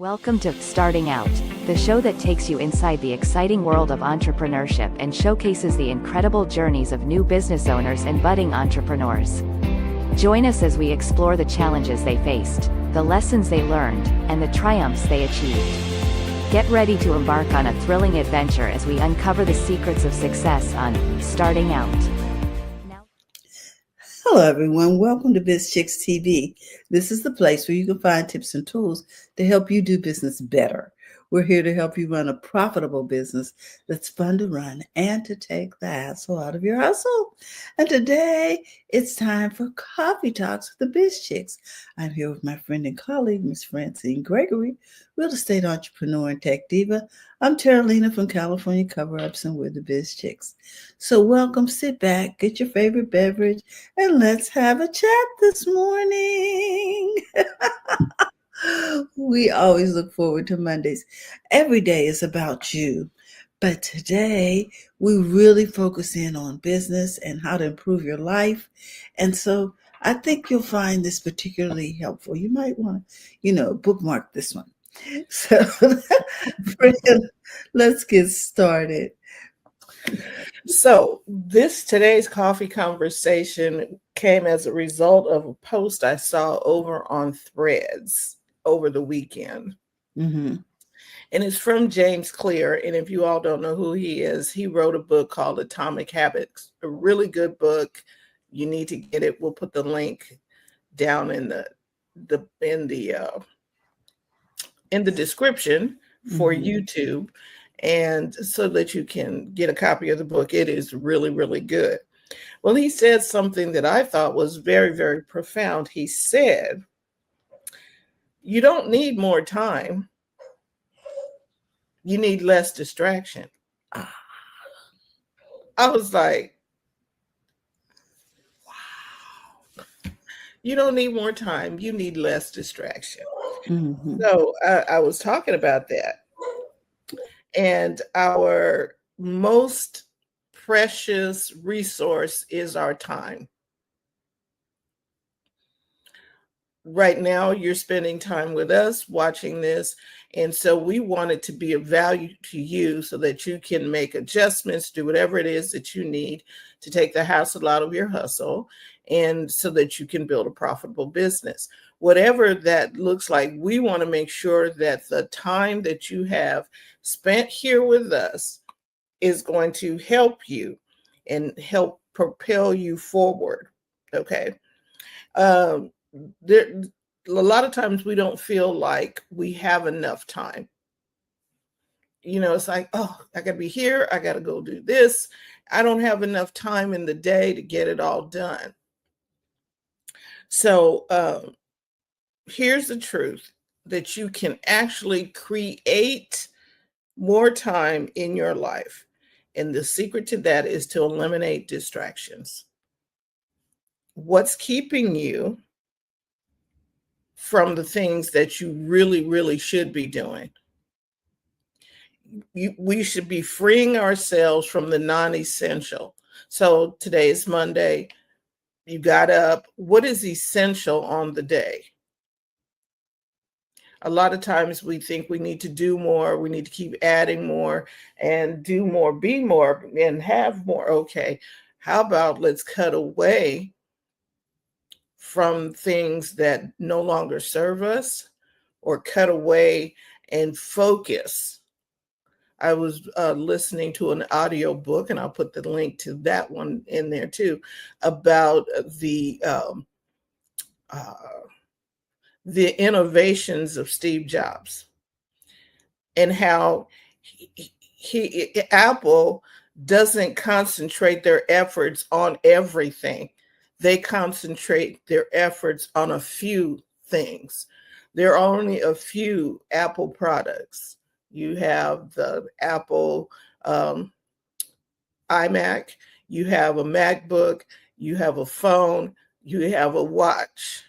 Welcome to Starting Out, the show that takes you inside the exciting world of entrepreneurship and showcases the incredible journeys of new business owners and budding entrepreneurs. Join us as we explore the challenges they faced, the lessons they learned, and the triumphs they achieved. Get ready to embark on a thrilling adventure as we uncover the secrets of success on Starting Out. Hello, everyone. Welcome to Biz Chicks TV. This is the place where you can find tips and tools to help you do business better. We're here to help you run a profitable business that's fun to run and to take the hassle out of your hustle. And today, it's time for Coffee Talks with the Biz Chicks. I'm here with my friend and colleague, Miss Francine Gregory, real estate entrepreneur and tech diva. I'm Terralina from California Cover-Ups, and we're the Biz Chicks. So welcome, sit back, get your favorite beverage, and let's have a chat this morning. We always look forward to Mondays. Every day is about you. But today, we really focus in on business and how to improve your life. And so I think you'll find this particularly helpful. You might want to, bookmark this one. So, friend, let's get started. So today's coffee conversation came as a result of a post I saw over on Threads over the weekend. Mm-hmm. And it's from James Clear. And if you all don't know who he is, he wrote a book called Atomic Habits, a really good book. You need to get it. We'll put the link down in the description for YouTube, and so that you can get a copy of the book. It is really, really good. Well, he said something that I thought was very, very profound. He said, you don't need more time. You need less distraction. I was like, wow. You don't need more time. You need less distraction. Mm-hmm. So I was talking about that. And our most precious resource is our time. Right now, you're spending time with us watching this. And so we want it to be of value to you so that you can make adjustments, do whatever it is that you need to take the hassle out of your hustle, and so that you can build a profitable business. Whatever that looks like, we want to make sure that the time that you have spent here with us is going to help you and help propel you forward. Okay. There, a lot of times we don't feel like we have enough time. It's like, oh, I got to be here. I got to go do this. I don't have enough time in the day to get it all done. So here's the truth, that you can actually create more time in your life. And the secret to that is to eliminate distractions. What's keeping you from the things that you really, really should be doing? We should be freeing ourselves from the non-essential. So today is Monday. You got up. What is essential on the day? A lot of times we think we need to do more. We need to keep adding more and do more, be more, and have more. Okay, how about let's cut away from things that no longer serve us, or cut away and focus. I was listening to an audio book, and I'll put the link to that one in there too, about the innovations of Steve Jobs, and how Apple doesn't concentrate their efforts on everything. They concentrate their efforts on a few things. There are only a few Apple products. You have the Apple iMac, you have a MacBook, you have a phone, you have a watch.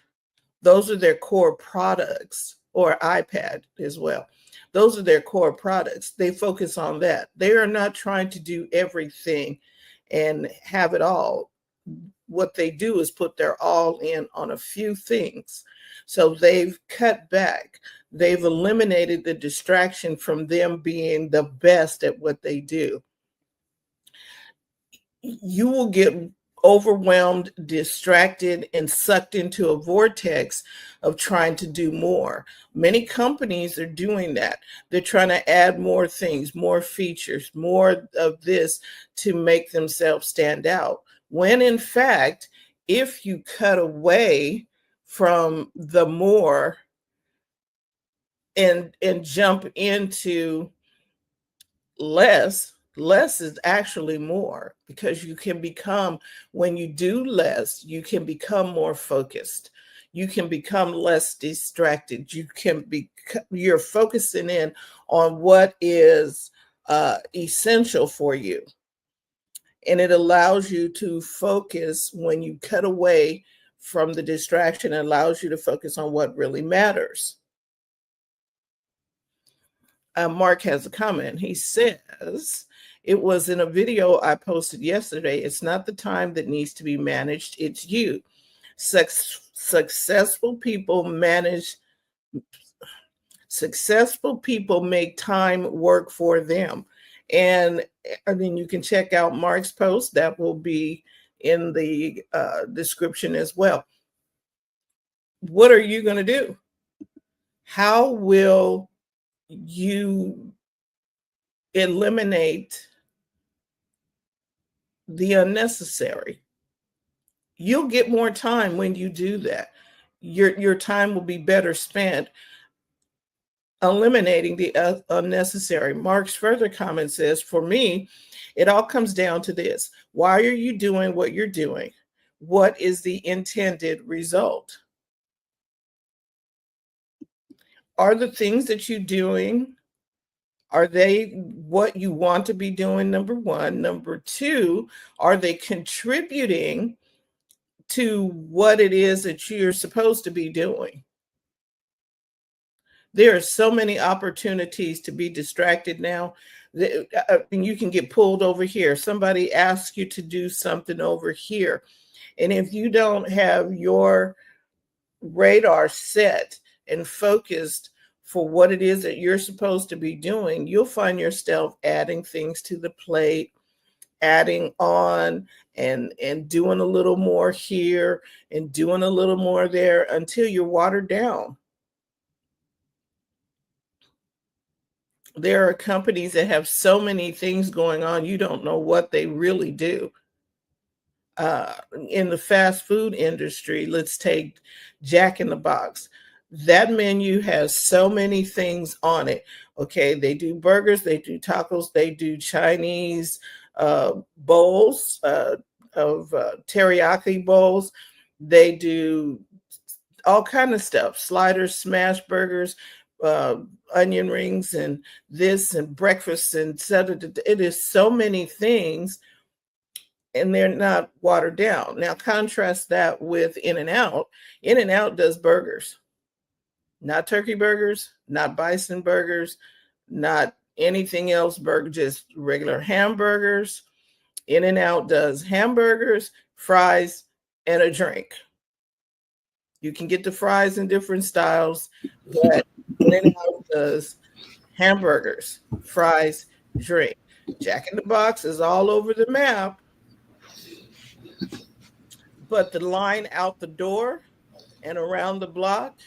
Those are their core products, or iPad as well. Those are their core products. They focus on that. They are not trying to do everything and have it all. What they do is put their all in on a few things. So they've cut back. they've eliminated the distraction from them being the best at what they do. You will get overwhelmed, distracted, and sucked into a vortex of trying to do more. Many companies are doing that. They're trying to add more things, more features, more of this to make themselves stand out. When in fact, if you cut away from the more and jump into less is actually more, because you can become, when you do less, you can become more focused, you can become less distracted, you're focusing in on what is essential for you, and it allows you to focus. When you cut away from the distraction, it allows you to focus on what really matters. Mark has a comment. He says, it was in a video I posted yesterday. It's not the time that needs to be managed, it's you. Successful people make time work for them. And I mean, you can check out Mark's post. That will be in the description as well. What are you going to do? How will you eliminate the unnecessary? You'll get more time when you do that. Your time will be better spent eliminating the unnecessary. Mark's further comment says, for me, it all comes down to this. Why are you doing what you're doing? What is the intended result? Are the things that you're doing, are they what you want to be doing? Number one. Number two, are they contributing to what it is that you're supposed to be doing? There are so many opportunities to be distracted now. And you can get pulled over here. Somebody asks you to do something over here. And if you don't have your radar set and focused for what it is that you're supposed to be doing, you'll find yourself adding things to the plate, adding on and doing a little more here and doing a little more there until you're watered down. There are companies that have so many things going on, you don't know what they really do. In the fast food industry, let's take Jack in the Box. That menu has so many things on it. Okay, they do burgers, they do tacos, they do Chinese bowls of teriyaki bowls. They do all kind of stuff, sliders, smash burgers, onion rings, and this and breakfast, and it is so many things, and they're not watered down. Now contrast that with In-N-Out. In-N-Out does burgers, not turkey burgers, not bison burgers, not anything else, just regular hamburgers. In-N-Out does hamburgers, fries, and a drink. You can get the fries in different styles, but In-N-Out does hamburgers, fries, drink. Jack in the Box is all over the map, but the line out the door and around the block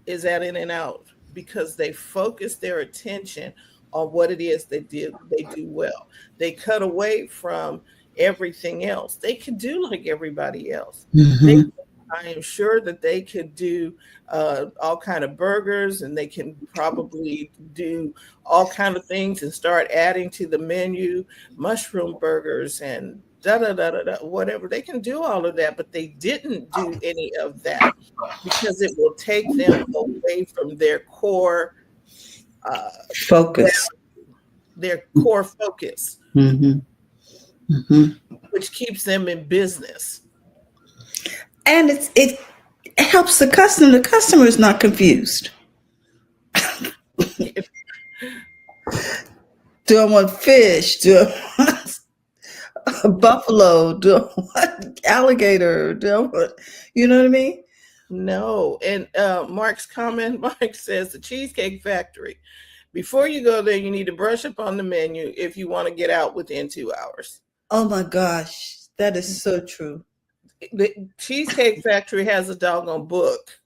is at In-N-Out, because they focus their attention on what it is they do well. They cut away from everything else. They can do like everybody else. Mm-hmm. I am sure that they could do all kind of burgers, and they can probably do all kind of things and start adding to the menu, mushroom burgers and whatever. They can do all of that, but they didn't do any of that because it will take them away from their core focus. Their core focus, Mm-hmm. Mm-hmm. which keeps them in business. And it helps the customer. The customer is not confused. Do I want fish? Do I want a buffalo? Do I want alligator? Do I want, you know what I mean? No. And Mark's comment, Mark says the Cheesecake Factory. Before you go there, you need to brush up on the menu if you want to get out within 2 hours. Oh my gosh, that is so true. The Cheesecake Factory has a doggone book.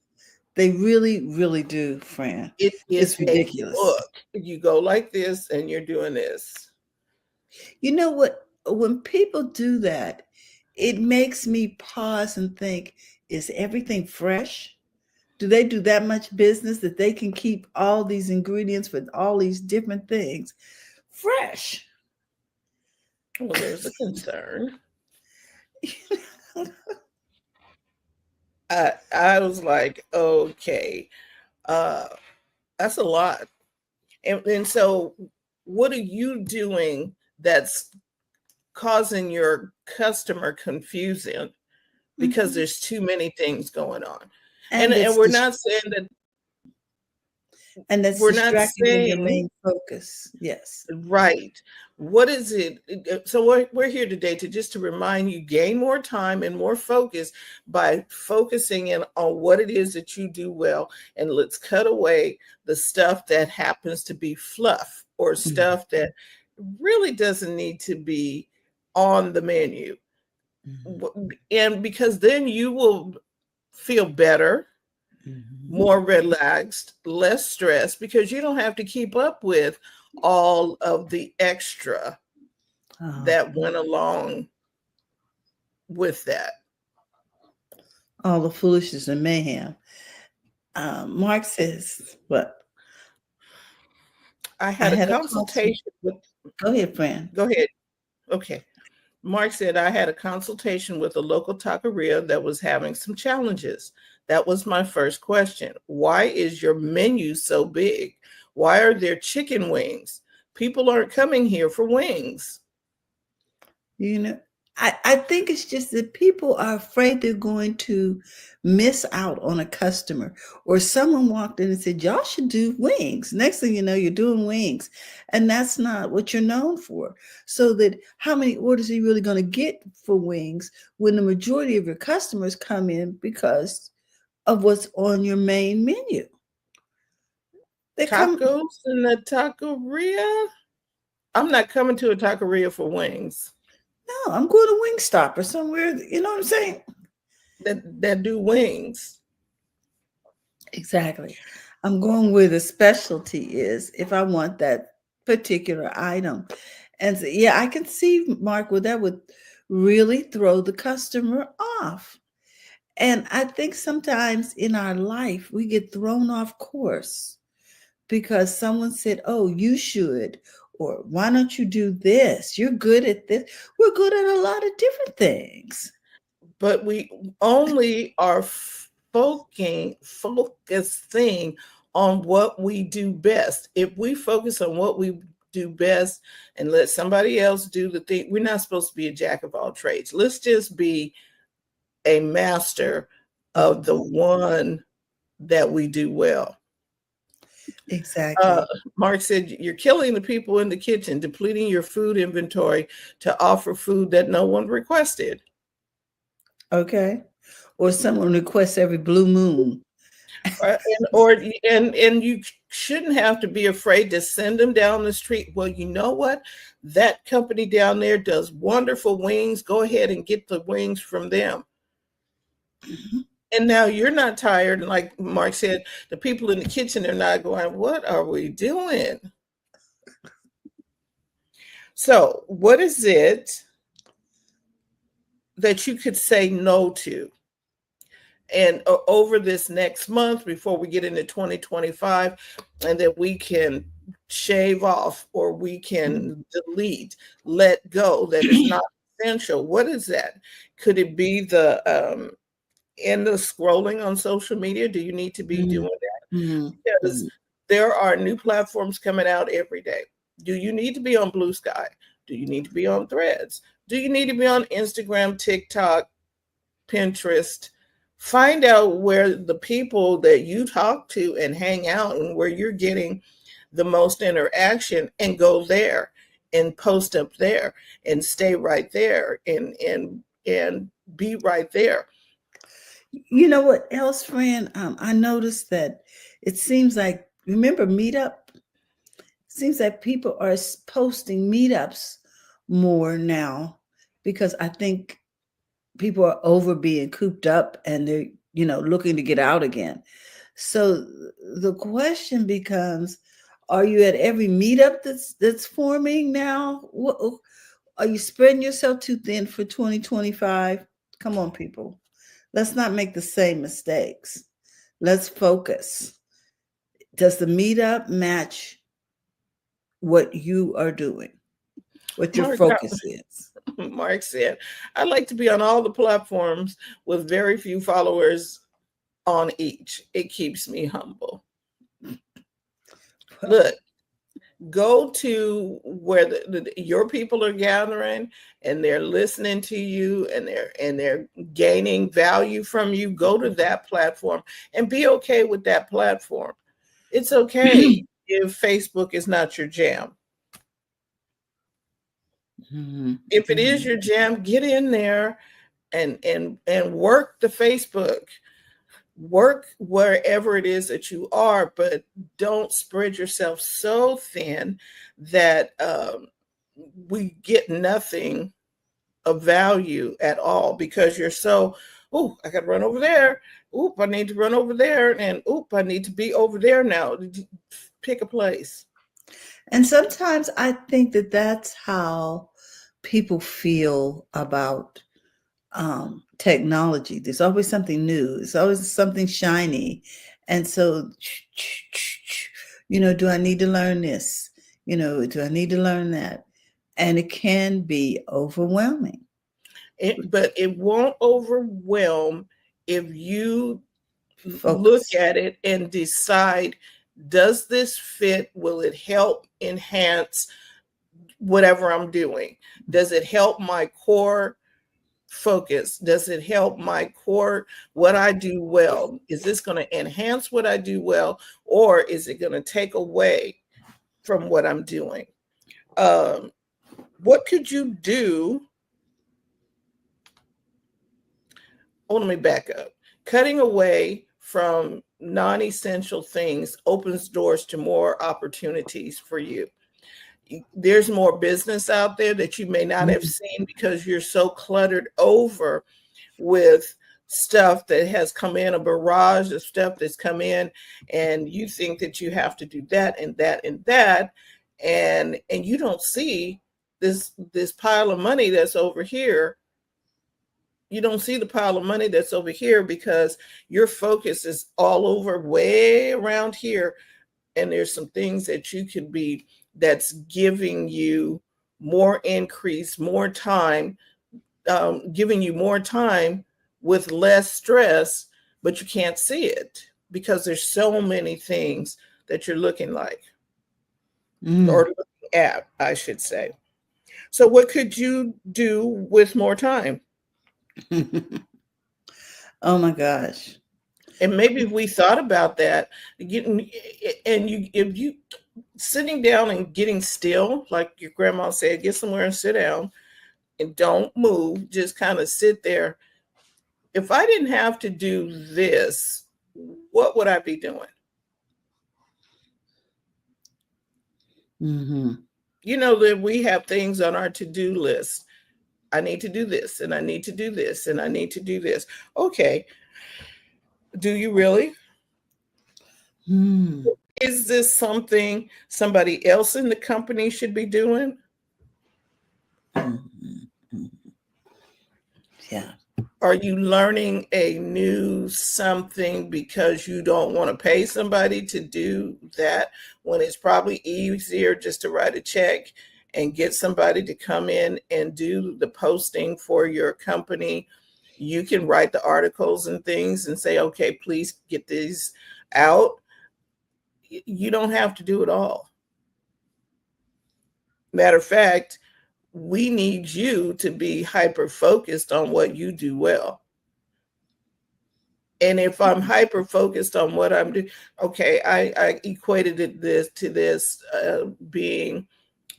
They really, really do, Fran. It is It's a ridiculous. book. You go like this and you're doing this. You know what? When people do that, it makes me pause and think, is everything fresh? Do they do that much business that they can keep all these ingredients for all these different things fresh? Well, there's a concern. I was like, okay, that's a lot. And so what are you doing that's causing your customer confusion because Mhm. there's too many things going on? And And we're not saying that that's we're not distracting your saying main focus. Yes. right. What is it? So we're here today to just to remind you, gain more time and more focus by focusing in on what it is that you do well. And let's cut away the stuff that happens to be fluff or Mhm. stuff that really doesn't need to be on the menu. Mhm. And because then you will feel better, Mhm. more relaxed, less stressed, because you don't have to keep up with all of the extra Oh, that went along with that. all the foolishness and mayhem. Mark says, "What? I I had a had a consult." consultation with, Go ahead, Fran. go ahead. Okay. Mark said, I had a consultation with a local taqueria that was having some challenges. That was my first question. Why is your menu so big? Why are there chicken wings? People aren't coming here for wings. You know, I think it's just that people are afraid they're going to miss out on a customer, or someone walked in and said, y'all should do wings. Next thing you know, you're doing wings. And that's not what you're known for. So that how many orders are you really going to get for wings when the majority of your customers come in because of what's on your main menu? They come, Tacos in the taqueria? I'm not coming to a taqueria for wings no, I'm going to Wingstop or somewhere, you know what I'm saying? that do wings. Exactly. I'm going where the specialty is if I want that particular item. And so, yeah, I can see, Mark, where that would really throw the customer off. And I think sometimes in our life, we get thrown off course because someone said, oh, you should, or why don't you do this? You're good at this. We're good at a lot of different things. But we only are focusing on what we do best. If we focus on what we do best and let somebody else do the thing, we're not supposed to be a jack of all trades. Let's just be a master of the one that we do well. Exactly. Mark said, you're killing the people in the kitchen, depleting your food inventory to offer food that no one requested. Okay. Or someone requests every blue moon. And you shouldn't have to be afraid to send them down the street. Well, you know what? That company down there does wonderful wings. Go ahead and get the wings from them. Mhm. And now you're not tired. And like Mark said, the people in the kitchen are not going, what are we doing? So, what is it that you could say no to? And over this next month, before we get into 2025, and that we can shave off or we can delete, let go, that is not essential. What is that? Could it be the endless scrolling on social media? Do you need to be Mhm. doing that? Mhm. Because Mhm. there are new platforms coming out every day. Do you need to be on Blue Sky? Do you need to be on Threads? Do you need to be on Instagram, TikTok, Pinterest? Find out where the people that you talk to and hang out and where you're getting the most interaction, and go there and post up there and stay right there and be right there. You know what else, friend? I noticed that it seems like, remember Meetup? Seems like people are posting meetups more now because I think people are over being cooped up and they're, looking to get out again. So the question becomes, are you at every meetup that's forming now? Are you spreading yourself too thin for 2025? Come on, people. Let's not make the same mistakes. Let's focus. Does the meetup match what you are doing? What your Mark, focus is? Mark said, I'd like to be on all the platforms with very few followers on each. It keeps me humble. Well, Look, go to where your people are gathering and they're listening to you and they're gaining value from you. Go to that platform and be okay with that platform. It's okay if Facebook is not your jam. If it is your jam, get in there and work the Facebook. Work wherever it is that you are, but don't spread yourself so thin that we get nothing of value at all because you're so, oh, I got to run over there. Oop, I need to run over there. And oop, I need to be over there now. Pick a place. And sometimes I think that that's how people feel about technology. There's always something new. It's always something shiny. And so, do I need to learn this? Do I need to learn that? And it can be overwhelming. But it won't overwhelm if you look Focus. at it and decide, does this fit? Will it help enhance whatever I'm doing? Does it help my core focus? Does it help my core, what I do well? Is this going to enhance what I do well, or is it going to take away from what I'm doing? What could you do? Oh, let me back up. Cutting away from non-essential things opens doors to more opportunities for you. There's more business out there that you may not have seen because you're so cluttered over with stuff that has come in, a barrage of stuff that's come in, and you think that you have to do that and that and that, and you don't see this pile of money that's over here. You don't see the pile of money that's over here because your focus is all over way around here, and there's some things that you could be, that's giving you more increase, more time, giving you more time with less stress, but you can't see it because there's so many things that you're looking like, or looking at, I should say. So what could you do with more time? Oh my gosh. And maybe if we thought about that, getting, and if you sitting down and getting still, like your grandma said, get somewhere and sit down and don't move, just kind of sit there. If I didn't have to do this, what would I be doing? You know that we have things on our to-do list. I need to do this, and I need to do this, and I need to do this. Okay. Do you really? Is this something somebody else in the company should be doing? Yeah. Are you learning a new something because you don't want to pay somebody to do that, when it's probably easier just to write a check and get somebody to come in and do the posting for your company? You can write the articles and things and say, okay, please get these out. You don't have to do it all. Matter of fact, we need you to be hyper focused on what you do well. And if I'm hyper focused on what I'm doing, okay, I equated this to this being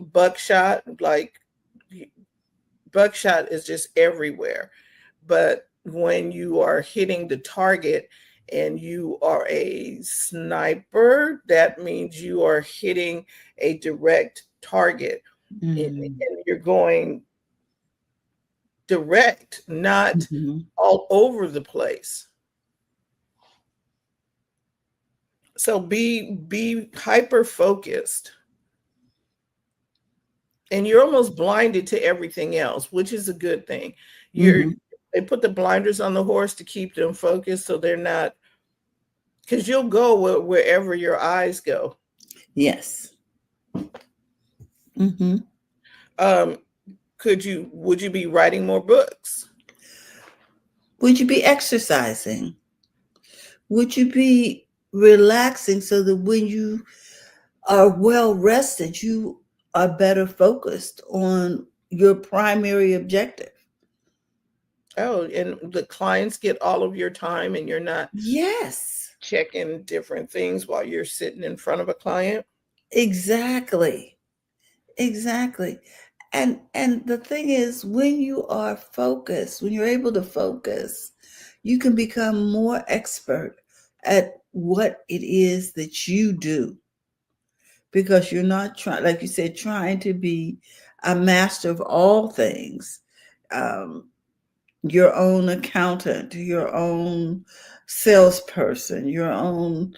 buckshot. Like, buckshot is just everywhere, but when you are hitting the target and you are a sniper, that means you are hitting a direct target and you're going direct, not all over the place. So be hyper focused. And you're almost blinded to everything else, which is a good thing. They put the blinders on the horse to keep them focused so they're not, because you'll go wherever your eyes go. Yes. Would you be writing more books? Would you be exercising? Would you be relaxing so that when you are well rested, you are better focused on your primary objective? Oh, and the clients get all of your time and you're not Yes, checking different things while you're sitting in front of a client? exactly. Exactly. And the thing is, when you are focused, when you're able to focus, you can become more expert at what it is that you do, because you're not trying, like you said, trying to be a master of all things. Your own accountant, your own salesperson, your own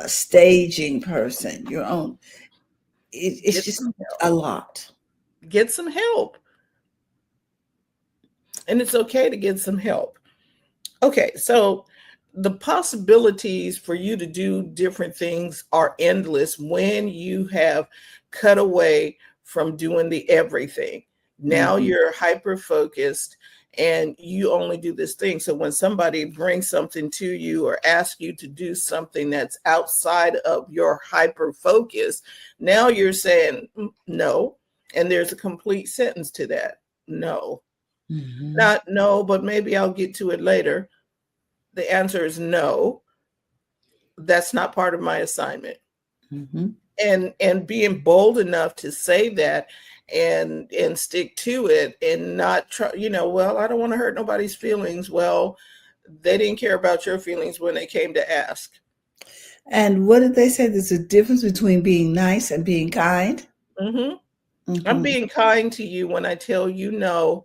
staging person, your own. It's Get just some a help. lot. Get some help. And it's okay to get some help. Okay, so the possibilities for you to do different things are endless when you have cut away from doing the everything. Now you're hyper focused and you only do this thing. So when somebody brings something to you or asks you to do something that's outside of your hyper focus, now you're saying no. And there's a complete sentence to that. No. Not no, but maybe I'll get to it later. The answer is no. That's not part of my assignment. And being bold enough to say that and stick to it and not try, well, I don't want to hurt nobody's feelings. Well, they didn't care about your feelings when they came to ask. And what did they say? There's a difference between being nice and being kind. I'm being kind to you when I tell you no,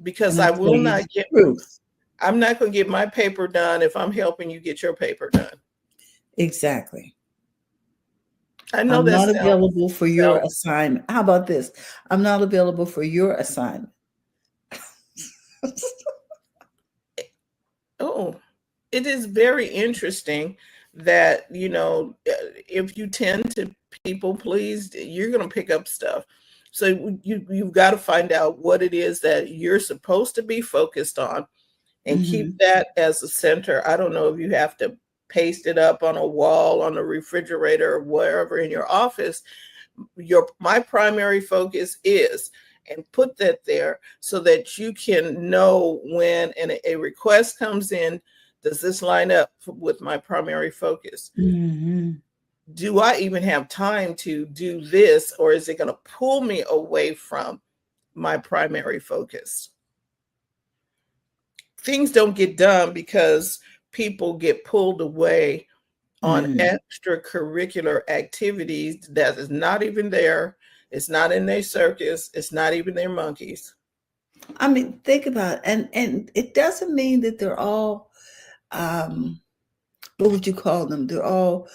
because And I I tell will you not the get truth. I'm not going to get my paper done if I'm helping you get your paper done. Exactly. I know I'm that not sounds available for your assignment. How about this? I'm not available for your assignment. Oh, it is very interesting that, if you tend to people please, you're going to pick up stuff. So you've got to find out what it is that you're supposed to be focused on and keep that as a center. I don't know if you have to paste it up on a wall, on a refrigerator, or wherever in your office. My primary focus is, and put that there so that you can know when a request comes in, does this line up with my primary focus? Do I even have time to do this, or is it going to pull me away from my primary focus? Things don't get done because people get pulled away on extracurricular activities that is not even there. It's not in their circus. It's not even their monkeys. I mean, think about it. And it doesn't mean that they're all, what would you call them? They're all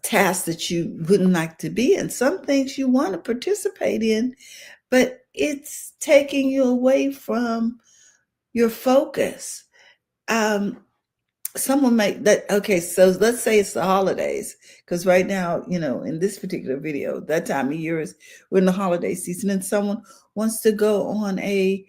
tasks that you wouldn't like to be in. Some things you want to participate in, but it's taking you away from your focus. Someone make that, okay, so let's say it's the holidays, because right now, in this particular video, that time of year is we're in the holiday season, and someone wants to go on a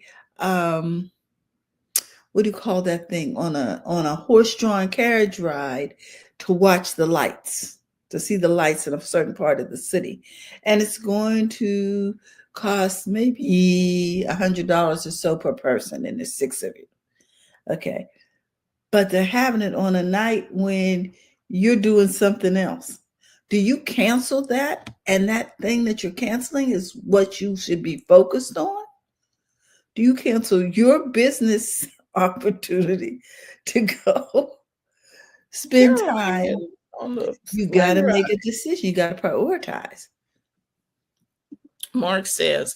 what do you call that thing, on a horse-drawn carriage ride to watch the lights, to see the lights in a certain part of the city, and it's going to cost maybe $100 or so per person, and there's 6 of you. Okay. But they're having it on a night when you're doing something else. Do you cancel that? And that thing that you're canceling is what you should be focused on? Do you cancel your business opportunity to go spend time. On the You sleigh got to ride. make a decision. You got to prioritize. Mark says,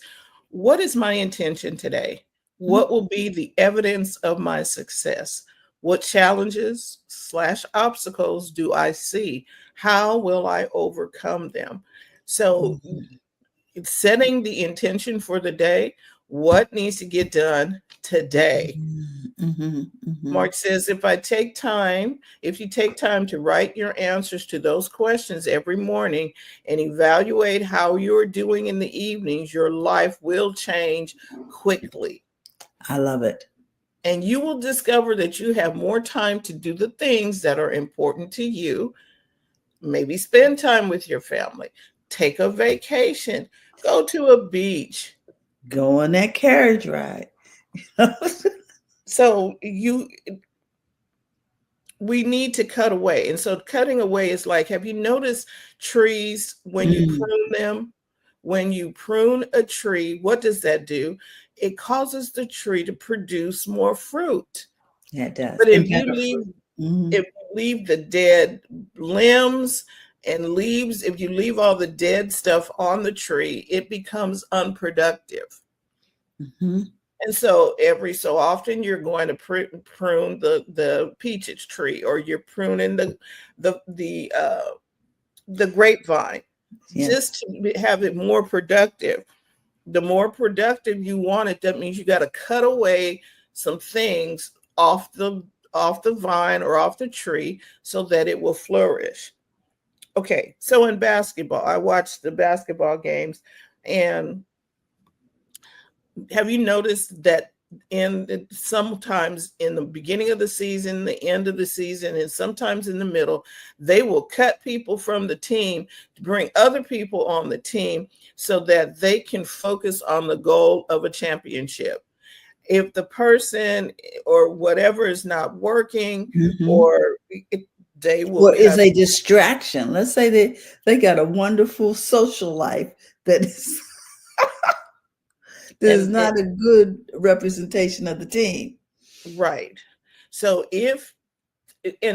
what is my intention today? Mm-hmm. What will be the evidence of my success? What challenges / obstacles do I see? How will I overcome them? So, setting the intention for the day, what needs to get done today? Mark says, if you take time to write your answers to those questions every morning and evaluate how you're doing in the evenings, your life will change quickly. I love it. And you will discover that you have more time to do the things that are important to you. Maybe spend time with your family, take a vacation, go to a beach. Go on that carriage ride. So we need to cut away. And so cutting away is like, have you noticed trees when you prune them? When you prune a tree, what does that do? It causes the tree to produce more fruit. Yeah, it does. But if you leave the dead limbs and leaves, if you leave all the dead stuff on the tree, it becomes unproductive. And so every so often you're going to prune the peaches tree, or you're pruning the grapevine, just to have it more productive. The more productive you want it, that means you got to cut away some things off the vine or off the tree so that it will flourish. Okay, so in basketball, I watched the basketball games, and have you noticed that sometimes in the beginning of the season, the end of the season, and sometimes in the middle, they will cut people from the team to bring other people on the team so that they can focus on the goal of a championship. If the person or whatever is not working, or they will is a distraction. Let's say they got a wonderful social life that is not a good representation of the team. Right. So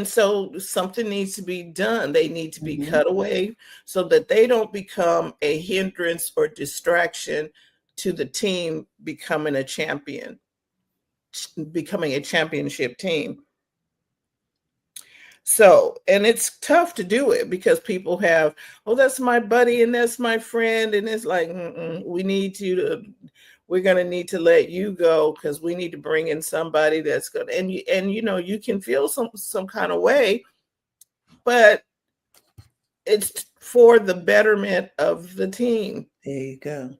so something needs to be done. They need to be cut away so that they don't become a hindrance or distraction to the team becoming a championship team. So, and it's tough to do it because people have, oh, that's my buddy and that's my friend. And it's like, we're going to need to let you go because we need to bring in somebody that's good. And you can feel some kind of way, but it's for the betterment of the team. There you go.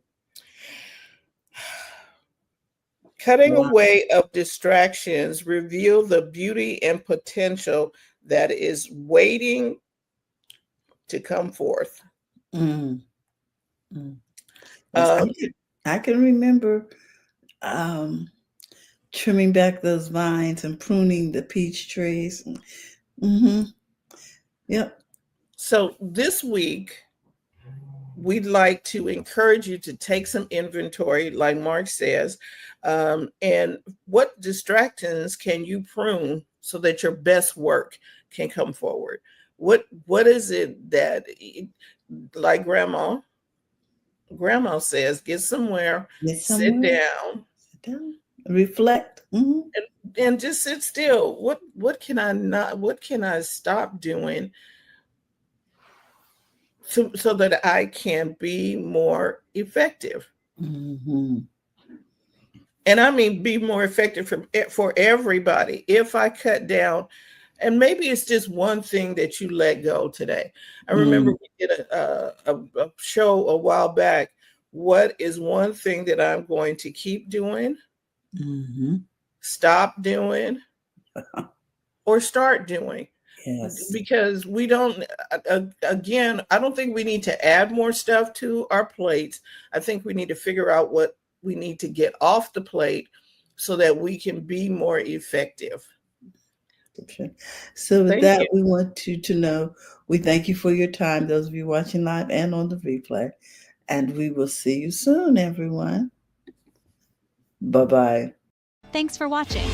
Cutting away of distractions reveal the beauty and potential that is waiting to come forth. I can remember trimming back those vines and pruning the peach trees. Yep. So this week, we'd like to encourage you to take some inventory, like Mark says, and what distractions can you prune so that your best work can come forward? What is it that, like Grandma says, get somewhere, sit down, reflect, and just sit still. What can I stop doing so that I can be more effective? And I mean, be more effective for everybody. If I cut down, and maybe it's just one thing that you let go today. I remember we did a show a while back. What is one thing that I'm going to keep doing, stop doing, or start doing? Yes. Because we don't, again, I don't think we need to add more stuff to our plates. I think we need to figure out what we need to get off the plate so that we can be more effective. So with that, we want you to know we thank you for your time, those of you watching live and on the replay. And we will see you soon, everyone. Bye-bye. Thanks for watching.